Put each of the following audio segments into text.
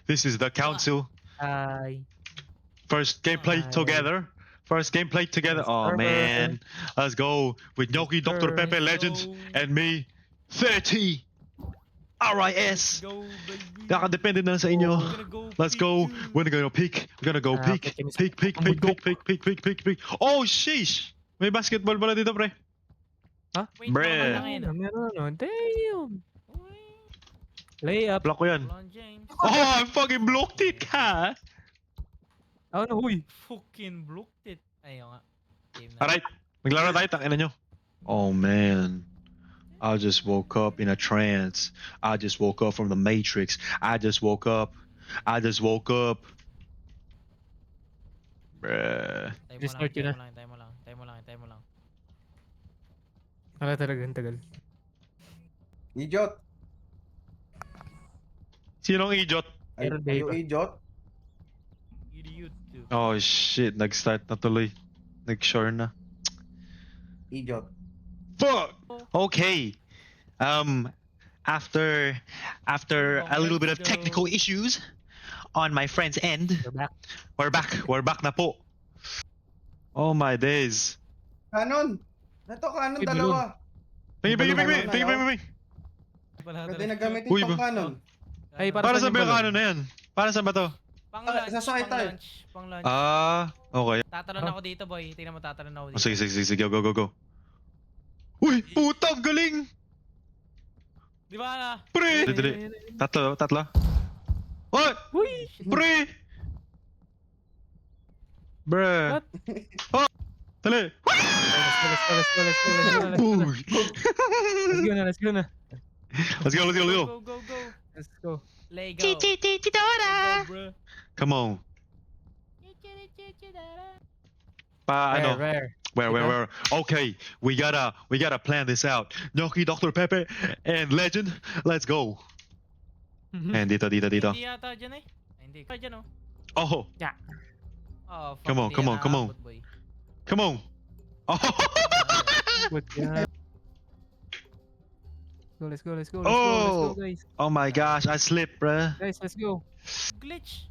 This is the council. Hi. First gameplay Hi. together. First gameplay together. Yes, Oh sir. man. Let's go with Gnocchi, Dr. sir. Pepe Legends, and me, 30 RIS. Go, baby. Nakadepende na sa inyo. Oh. We're gonna go Let's peek go. too. We're gonna peek. We're gonna go peek. Peek kami sa Peek, peek, peek, peek, peek, peek, peek, peek, peek, peek. Oh, sheesh! May basketball pala dito, pre. Wait, Bre. naman lang Ano, yun. meron, ano. Damn. Uy, Layup. Block ko yan. LeBron James. Oh, I fucking blocked it, ka! Ano, huy. Fucking blocked it. Ayaw nga. Game na. Alright. Maglaro tayo, tangina nyo. Oh, man. I just woke up in a trance. I just woke up from the Matrix. I just woke up. I just woke up. Bruh. Tayo mo Restart yun lang, tayo mo lang, tayo mo lang, tayo mo lang. Wala talaga, ang tagal. Idiot! Sinong idiot? Meron Are you data. idiot? Idiot too. Oh shit, nag-start na tuloy. Nag-shore na. Idiot. Fuck! Okay. After a little bit of technical issues on my friend's end, We're back. we're back na po. Oh my days. Kanon! Ito, kanon Uy, dalawa. Pingi, pingi, pingi, Balon na, pingi, oh. pingi. Pwede na gamitin Uy, pang ba- kanon. Ay, Para sa saan yung ba yung balon? ano na yan? Para sa ba to? Pang Ah, lunch, sasakay pang tayo. lunch, pang lunch. Okay. Tatalon ako dito, boy. Tingnan mo, tatalon ako Oh, dito. sige, sige, sige, sige, go, go, go. Uy, putang galing! Di ba na? Pre! Ay, Dali, ay, ay, ay. tatlo, tatlo. What? Uy! Pre! Bruh. What? Oh! Dali! Let's go, let's go, let's go, let's go, let's go, Boom! let's go na, let's go na. Let's go, let's go, let's go. Go, go, go. Let's go. Lay go. Go, bro. Come on. Pa, ano? Rare. Where? Okay, we gotta plan this out. Gnocchi, Dr. Pepe, and Legend, let's go. And dito. Hindi yata dyan eh. Ay, hindi. Kaya dyan oh. Oh, Oh, fuck, Come on, hindi come yan on, come on. aabot, boy. come on. Oh, Good job. Let's go, let's go, let's go, let's Oh. go, guys. oh my gosh, I slipped, bruh. Guys, let's go. Glitch.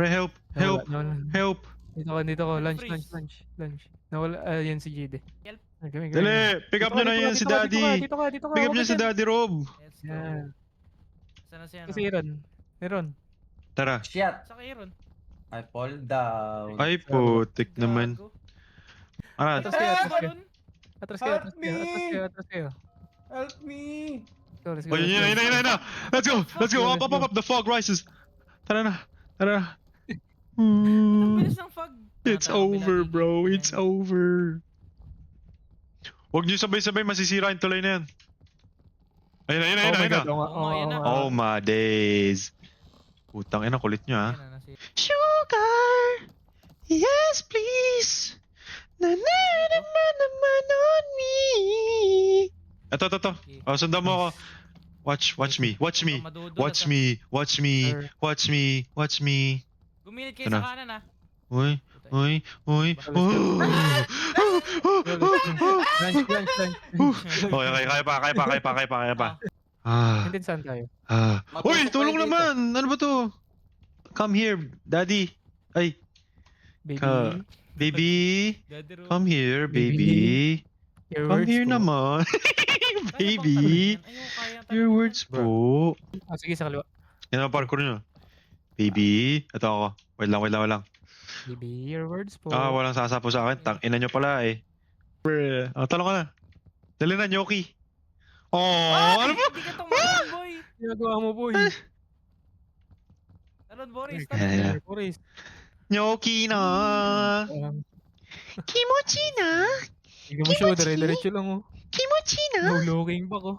Bruh, help, help, Nawala. help. Dito ko. Lunch, Freeze. lunch. Nawala, yan si JD. Help. Kami. Dali, pick up nyo na yan si Daddy. Dito ka. Pick up nyo si Daddy Rob. Let's go. Yan. Sana siya Kasi Aaron. Tara. Shit! Sa Aaron. I fall down. Ay, putik naman. Gago. Ah, Atras kayo, atras kayo. Balon. Atras Help kayo. Help me! Let's go, oh, yun na. Let's go. Up. The fog rises. Tara na. Ang bilis ng fog. It's over, bro. It's over. Huwag niyo sabay-sabay masisira yung tulay na yan. Ayun na. Oo, yan na. Oh my days. Putang ina, kulit nyo ha. Yan na, nasi- Sugar, yes please. Na naman on me. Ito. Oh, sundan mo ako. Watch me. Madudulas, ah. Watch me. Gumilid kayo Ano? sa kanan ah. Uy. Lunch. Okay, kaya pa. And then saan tayo? Uy, Matusok tulong kayo dito. naman. Ano ba to? Come here, daddy. Ay, Baby. baby. Daddy Ro. Come here, baby. Come here naman. Baby. Your words po. Sige, sa kaliwa. Yan ang parkour nyo. Baby. Ito ako. Wait lang. Baby, your words po. Walang sasapo sa akin. Tang ina nyo pala eh. Bruh. Talong ka na. Dali na, Gnocchi. Ano ba? Hindi ka tumalon, boy. Ginagawa mo, boy. Talon, Boris. Yeah. Boris. Gnocchi na. Kimochi na. Hindi mo siya, dire-diretso lang oh. Kimochi No-looking back oh.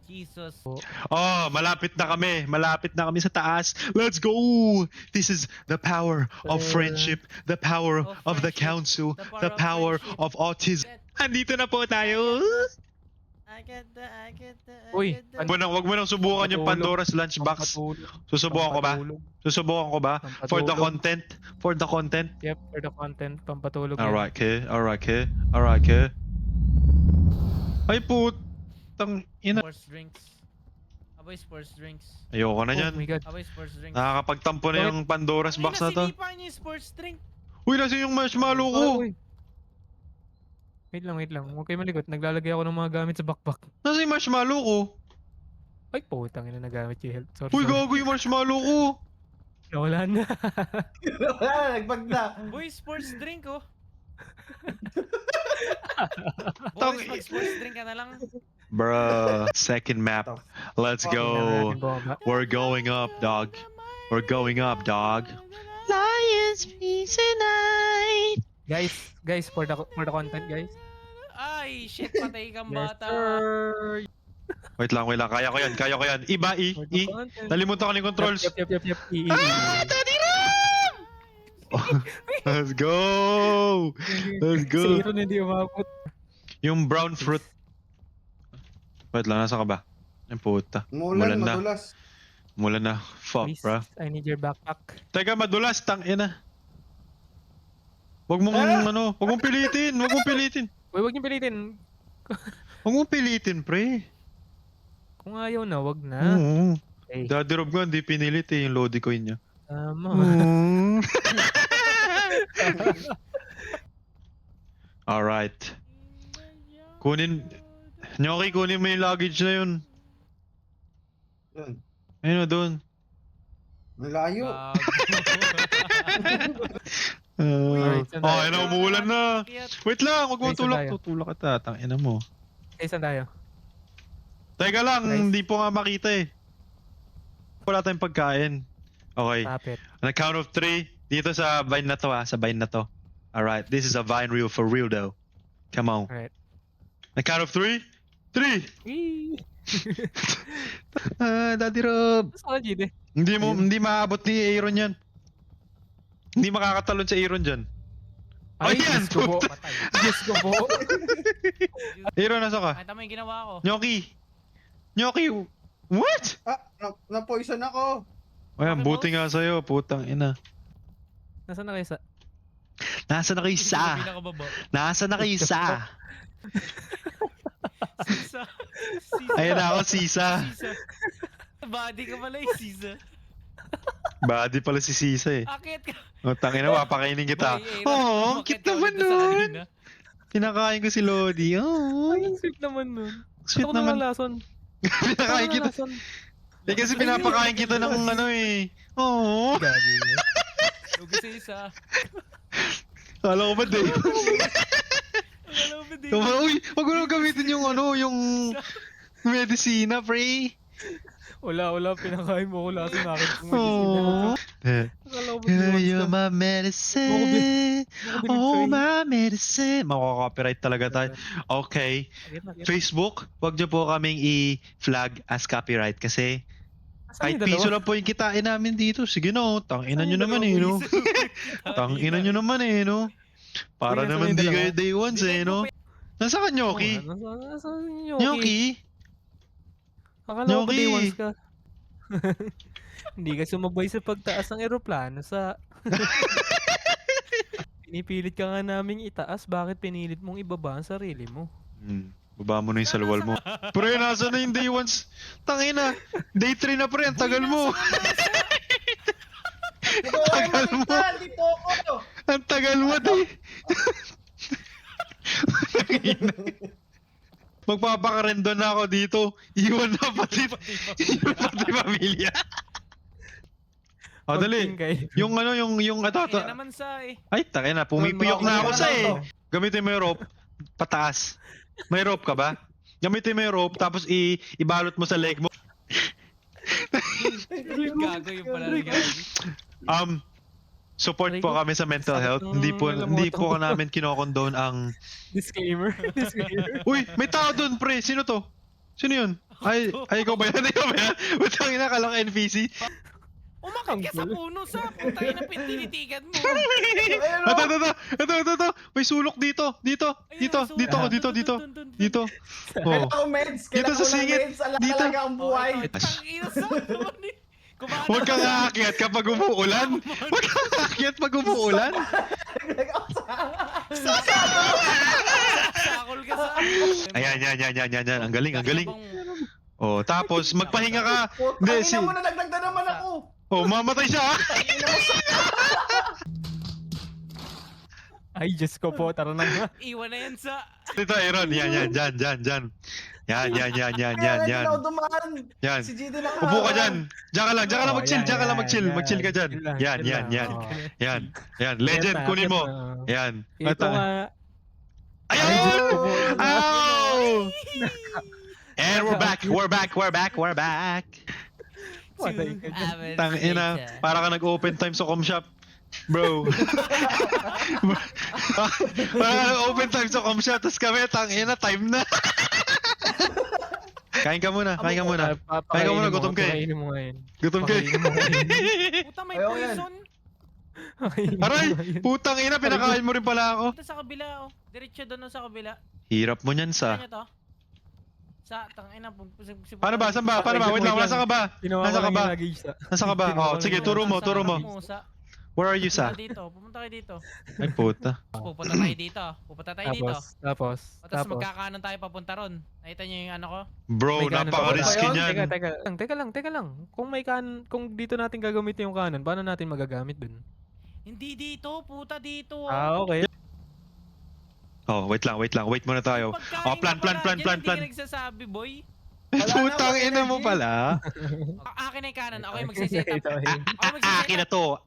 Jesus. Malapit na kami sa taas. Let's go! This is the power of friendship, the power of the council, the power of autism. Andito na po tayo. I get the. Uy, Wag mo nang subukan yung Pandora's Lunchbox. Susubukan ko ba? For the content. Yep, for the content. Pampatulog. Alright, okay. Ay putang ina. Force drinks. Aboy sports drinks. Ayoko na Oh yan. my god. Aboy sports drinks. Nakakapagtampo na yung Pandora's box na to. Sinipa niyo yung sports drink. Uy, nasa yung marshmallow ko. Uy. Wait lang. Huwag kayo malikot. Naglalagay ako ng mga gamit sa backpack. Nasa yung marshmallow ko. Ay, putang ina nagamit yung health. Sorry. Uy, gago yung marshmallow ko. Wala na. Wala, nagbag na. Boy, sports drink oh. Tang- Boys, mag sports drink ka na lang. Bruh, second map. Let's go. We're going up, dog. We're going up, dog. Lions, peace and night. Guys, for the content, guys. Ay, shit, patay kang Yes, bata. sir. Wait lang. Kaya ko yan. Iba, For the I. content. Nalimutan ko na yung controls. Yep. Daddy Ram! Let's go! Let's Si go! Aaron hindi umabot. Yung brown fruit. Wait lang, nasa ka ba? Yung puta. Mulan, Mulan na. madulas. Mula na. Fuck, Please, bro. I need your backpack. Teka, madulas. Tangina. Wag mong, wag mong pilitin. Uy, huwag niyo pilitin. Wag mong pilitin, pre. Kung ayaw na, wag na. Oo. Okay. Daddy Rob ko, hindi pinilit eh, yung Lodi coin niya. Tama. Alright. Nyoki, kunin mo yung luggage na yun. Yun. Ayun o, doon. Malayo. Alright, saan tayo? Ayun na, umuulan na. Wait lang, wag mo Okay, saan tayo? tutulak kita. Tangina mo. Okay, saan tayo? Teka lang, Nice. hindi po nga makita eh. Wala tayong pagkain. Okay. Stop it. On a count of 3, dito sa vine na to sa vine na to. Alright, this is a vine reel for real though. Come on. Alright. On a count of 3, 3! Wee! Daddy Rob. Saan ka, Jide? Hindi maabot ni Aaron yan. Hindi makakatalon sa Aaron dyan. Ay, Ayan, Diyos ko po. puta. Diyos ko po. Aaron, nasa ka? Ay, tama yung ginawa ko. Nyoki, what? Na-poison ako. Ayan, Okay, buti boss. nga sa'yo, putang ina. Nasaan na kayo sa... Nasa na kayo sa? Pinakababa. Nasa na kayo sa? Sisa. Ayan na ako, Sisa. Sisa. Body ka pala eh, Sisa. Body pala si Sisa eh. Akit ka. O, tangina, papakainin kita. Boy, Oo, umakyat cute ka naman ulit doon sa nun. kanina. Pinakain ko si Lodi. Oo, Ay, ang sweet naman nun. sweet Ako naman. nalalason. Pinakain kita. Eh kasi pinapakain kita ng ano eh. Oo. Gabi. Lugi sa isa. Kala ko ba, Dave? Alam mo din. Uy, wag mo na gamitin yung yung medicina, pre. Wala. Pinakain mo ko lason na akin. Oh. Akala ko ba You're my medicine. Oh, my medicine. Mako-copyright talaga tayo. Okay. Facebook, wag niyo po kaming i-flag as copyright kasi kahit piso lang po yung kitain namin dito. Sige no, tanginan nyo naman eh, no? Tanginan nyo naman eh, no? Para Uy, naman nasaan di yung kayo dalawa? day ones eh, no? Nasa ka, Nyoki? Nasaan yung Nyoki? Nyoki? Akala ko ba Nyoki? day ones ka? Hindi ka sumabay sa pagtaas ng eroplano sa... Pinipilit ka nga naming itaas, bakit pinilit mong ibaba ang sarili mo? Baba mo na yung salwal mo. Pre, nasa na yung day ones? Tangina, day 3 na pre, ang tagal mo. Dito ako Tagal mo. makita, dito ako. Ang tagal mo, day. Magpapakarendo na ako dito. Iwan na pati pamilya. O, dali. Pagting kayo. Yung Kaya naman sa eh. Ay, takay na. Pumipiyok na ako sa eh. Gamitin mo yung rope. Pataas. May rope ka ba? Gamitin mo yung rope, tapos ibalot mo sa leg mo. Gago yung pala nangyari. Support po kami sa mental health. Hindi po namin kinokondone ang... Disclaimer. Uy, may tao doon, pre. Sino to? Sino yun? Ay, ikaw ba yan? Ba't ang inakalang NPC? Umakit ka sa puno sa putay na pintinitigan mo. Ito. May sulok dito. Dito. Oh. Kailangan ko meds. Dito Kailangan sa ko ng singit. meds. Ala Dito. talaga ang buhay. Tangina sa naman eh. Kumano. Huwag kang aakyat kapag umuulan. Huwag kang aakyat pag umuulan. Sakol ka sa... Ayan. Ang galing. Oh, tapos magpahinga ka. Hindi, Putang si... ina mo, nadagdag na naman ako. Oh, mamatay siya. Ay, Diyos ko po, tara na nga. Iwan na yan sa... Dito, Aaron. Yan. Yan. Yan. Kaya nga hindi na ako dumaan. Yan. Si GD na Upo ka dyan. Diyan ka lang Oh, mag-chill. Diyan ka lang mag-chill. yan, Mag-chill ka dyan. chill lang, Yan. chill lang. Oh. Yan. Legend, kunin mo. Yan. Ito nga. Ayun! Ow! And we're back. Patay ka dyan. Tangina, para ka nag-open time sa com shop. Bro. Para ka nag-open time sa com shop, tapos kami, tangina, time na. Kain ka muna. Kain ka muna, gutom ka eh. Pakainin mo ngayon. Gutom ka eh. Pakainin mo ngayon. Puta, may Ayaw yan. poison. Pakainin mo Aray, ngayon. putang ina, pinakain mo rin pala ako. Ito sa kabila, oh. Diretso doon sa kabila. Hirap mo niyan Saan sa. niya to? Sa, tangina. Paano ba? Saan ba? Wait lang, nasa ka ba? Ginawa Nasa ko ka lang ba? yung luggage sa. Nasa ka ba? Oh, sige, turo mo. Where are you sa? Pumunta kayo dito. Ay, puta. Pupunta tayo dito. Tapos. Tapos magkakanan tayo papunta ron. Nakita niyo yung ano ko? Bro, May kanan napaka-risky pa ba yun? niyan. Teka lang. Kung dito natin gagamitin yung kanan, paano natin magagamit dun? Hindi dito, puta dito. Okay. Oh, wait lang. Wait muna tayo. Oh, plan. Hindi ka nagsasabi, boy. Putang ina mo pala. Akin na yung kanan. Ako yung magsiset up. Akin na to.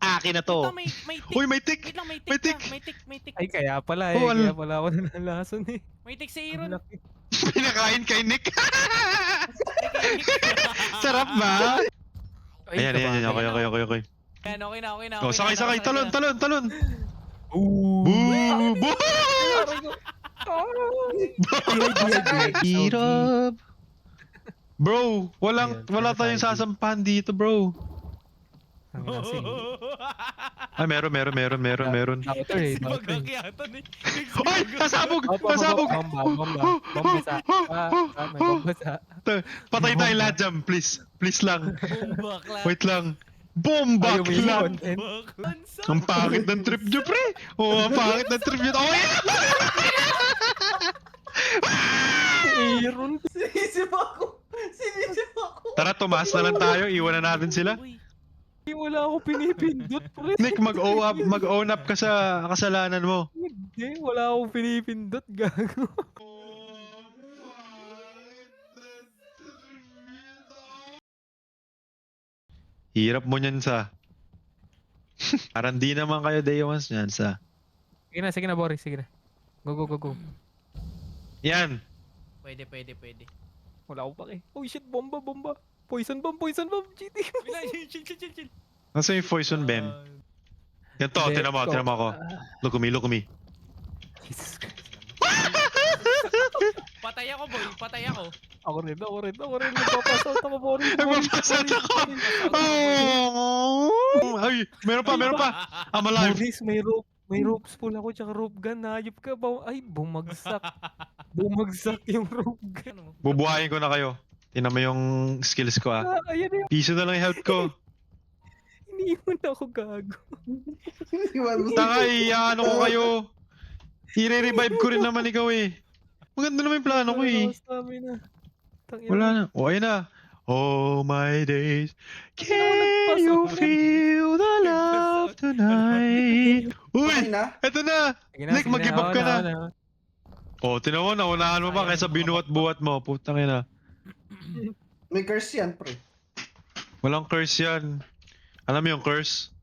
Puta, may tick. Uy, may tick. Wait lang, may May tick. tick. May tick. Ay, kaya pala Oh, Kaya pala ako nalalason eh. May tick si Aaron. Ang laki. Pinakain kay Nick. Sarap ba? Ay, Ayan. Okay. Ayan, okay na. Oh, sakay. Talon. Ooh. Boo! Boo! Hirap. Bro, wala tayong sasampahan dito, bro. Ang lasing. Ay, meron. Doctor eh. Si Magkakyatan eh. Ay, nasabog. Bomba. May bomba sa. Patay tayo lahat dyan, please. Please lang. Bumbak lang. Wait lang. Bombak Ayaw mo lang. yun. Ang pangit ng trip nyo, pre. Oo, ang pangit ng trip nyo. Oh, yeah! Aaron. Sinisip ako. Tara, tumaas na lang tayo. Iwan na natin sila. Uy, Wala ako pinipindot, pre. Nick, mag-own up ka sa kasalanan mo. Hindi, wala akong pinipindot, gago. Hirap mo niyan sa. Parang di naman kayo day ones niyan sa. Sige na, Boris, sige na. Go. Yan. pwede. Wala akong pake. Oh shit, bomba. Poison bomb, GT. Chill. Nasa yung poison bem? Yan to, tinan mo ako. Look at me. Jesus Christ. Patay ako, boy. Ako rin. Nagpapasal ako, Boris. Nagpapasal ako. Oh! Ay, meron pa. I'm alive. Boris, may ropes pool ako, tsaka rope gun. Hayop ka ba? Ay, bumagsak. Bumagsak yung rope gun. Ano mo? Bubuhayin ko na kayo. Tinan mo yung skills ko ah. Ayan na, Piso na lang yung health ko. iniiwan ako, gago. Tanga, ano ko kayo. I-revive ko rin naman ikaw eh. Maganda naman yung plano ko eh. Wala na. Oh, ayun na. Oh my days. Can you feel the love tonight? Uy! Eto na! Nick, mag-give up ka na. Oh, tinan mo, naunahan mo pa kaysa binuhat-buhat mo. Putang ina. May curse yan, pre. Walang curse yan. Alam mo yung curse?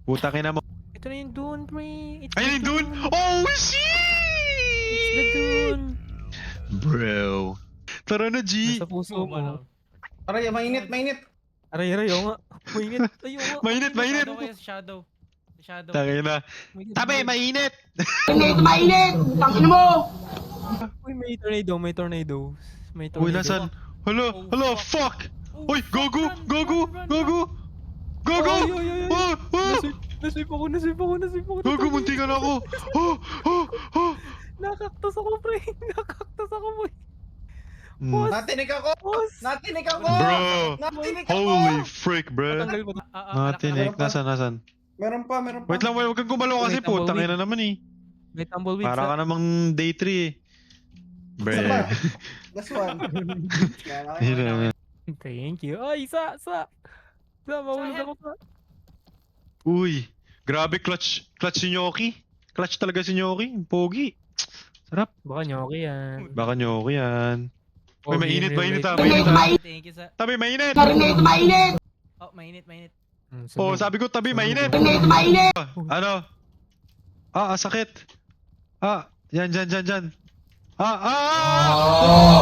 Putang ina mo. Ito na yung dune, pre. Ayun yung dun! Oh, It's shit! the dune. Bro. Tara na, G. Nasa puso mo. Aray, mainit. Aray, oo nga. Mainit. Ayaw nga. Mainit. Shadow kayo sa shadow. Tangin na. Tabi, mainit! Uy, may tornado. Uy, nasan? Hala, fuck! Uy, go! Ay, ay, ay, ay. Oh! Nasweep ako. Gogo, munti ka na ako! Oh! Nakaktas ako, pre. Boy. Mm. Natinig ako! Boss. Bro! Holy frick, bro! Tanggal mo. Matinik, nasan? Meron pa. Wait lang, huwag kang gumalaw kasi May putang tumbleweed. ina naman eh. May tumbleweed Para ka namang day 3 eh. Bre. Last one. Kaya Yun na. Thank you. Ay, sa. Sa, mahulog ako sa. Uy, grabe clutch si Nyoki. Clutch talaga si Nyoki. Pogi. Sarap. Baka nyoki yan. Baka Nyoki yan. Uy, Oh, mainit game ah. rate. Mainit ah. Thank you sa... Tabi, mainit. Oh, mainit. Oh, sabi ko tabi, mainit. Ano? Sakit. Yan.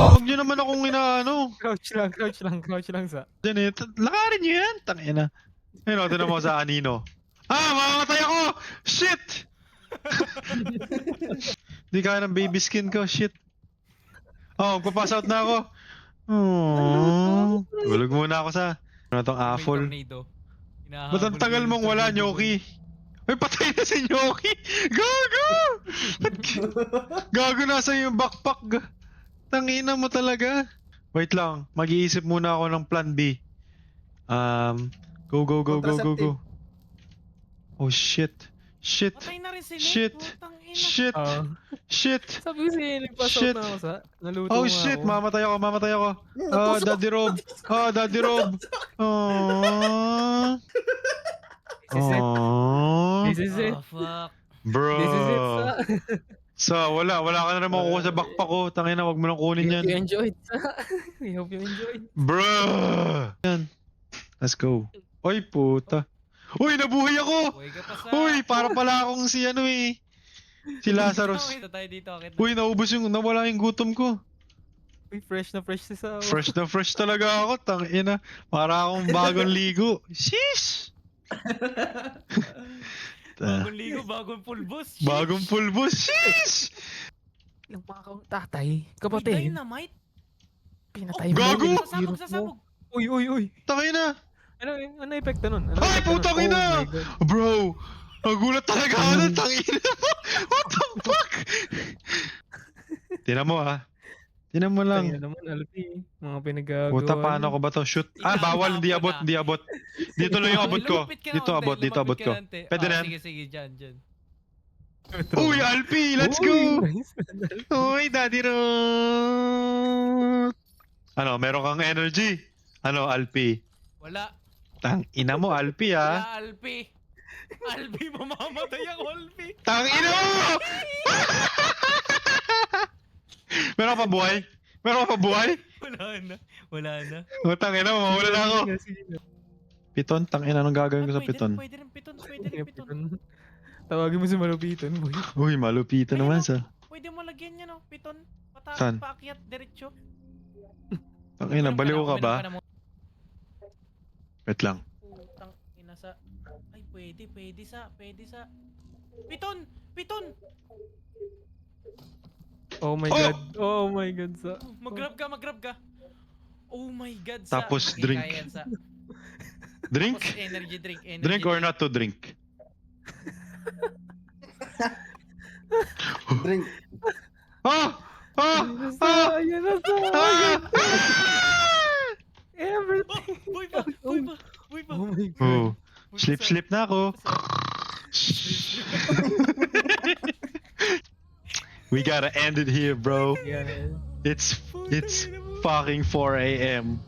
Huwag nyo naman akong inaano. Crouch lang sa. Diyan eh, lakarin nyo yan. Tangina. Ayun o, tinan mo sa anino. Mamamatay ako! Shit! Di kaya ng baby skin ko, shit. Magpapass out na ako. Tulog muna ako sa... Ano tong apple? Tornado. Ba't ang tagal mong wala, Nyoki? Ay, patay na si Nyoki! Gago! Gago, nasa yung backpack. Tangina mo talaga. Wait lang, mag-iisip muna ako ng plan B. Go. Contraceptive. Oh, shit. Patay na rin si Nick. Shit. Putang ina. Shit. Sabi ko sa'yo, nagpass Shit. out na ako sa. Naluto Oh, nga shit. ako. Mamatay ako. Daddy Rob. Daddy Rob. Oh. This is it. Oh, fuck. Bro. This is it, sa. Wala ka na rin makukuha sa backpack ko. Tangina, wag mo nang kunin We yan. enjoyed, sa. We hope you enjoyed. Bro. Yan. Let's go. Oy, puta. Uy, nabuhay ako! Buhay ka pa sa... Uy, para pala akong si ano eh. Si Lazarus. Ito tayo dito. Akit na. Uy, nawala yung gutom ko. Uy, fresh na fresh si sa. Fresh na fresh talaga ako. Tangina. Para akong bagong ligo. Sheesh! Bagong ligo, bagong pulbos. Bagong pulbos. Sheesh! Yung mga tatay, Uy, kapatid, dynamite. pinatay Gago! yung Sasabog, hirap sasabog. mo. Uy. Tangina. Ano epekto nun? Ano Ay, epekto nun? putang Oh ina! my God. Bro, nagulat talaga ako ng tangina mo. What the fuck? Tinan mo ah. Tinan mo Tangina lang. naman, Alpi. Mga pinagagawa. Puta, paano ko ba to? Shoot. Bawal. Hindi abot. Dito lang yung abot ko. Lumapit ka Dito na, abot. Onte, Dito abot lumapit ka ko. na, Onte. Pwede na yan. Sige, dyan. Uy, Alpi! Let's go! Uy, Daddy Root! Ano, meron kang energy? Ano, Alpi? Wala. Tang ina mo, Alpi ah. Wala, Alpi. Alpi, mamamatay ako, Alpi. Tang ina mo! Meron ka pa buhay? Wala na. O, tang ina mo, mawala na ako. Piton, tang ina, anong gagawin ko sa piton? Pwede rin piton. Tawagin mo si Malupiton, boy. Uy, malupito naman sa. Pwede mo lagyan yan, oh, piton. Saan? Paakyat, diretso. Tang ina, baliw ka ba? Uminom na. Wait lang. Putang ina sa... Ay, pwede sa... Piton! Oh my Oh! God. Oh my God, sa. Mag-grab ka. Oh my God, sa... Tapos Sige, drink. kaya yan, sa. Drink? Tapos energy drink. Drink or not to drink? Drink. Ayan na, sa. Everything. Boy pa. Oh my God. Oh, sleep na ako. We gotta end it here, bro. Yeah. It's fucking 4 a.m.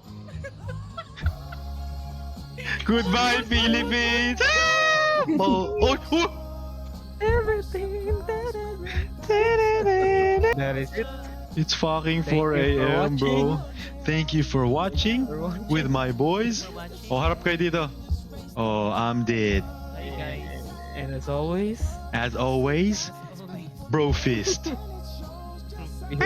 Goodbye, Philippines. Oh. Everything. That is it. It's fucking Thank 4 you for a.m., bro. watching. Thank you for watching For watching. with my boys. Oh, harap kayo dito. Oh, I'm dead. Hey guys. And as always, As always, bro fist. we hope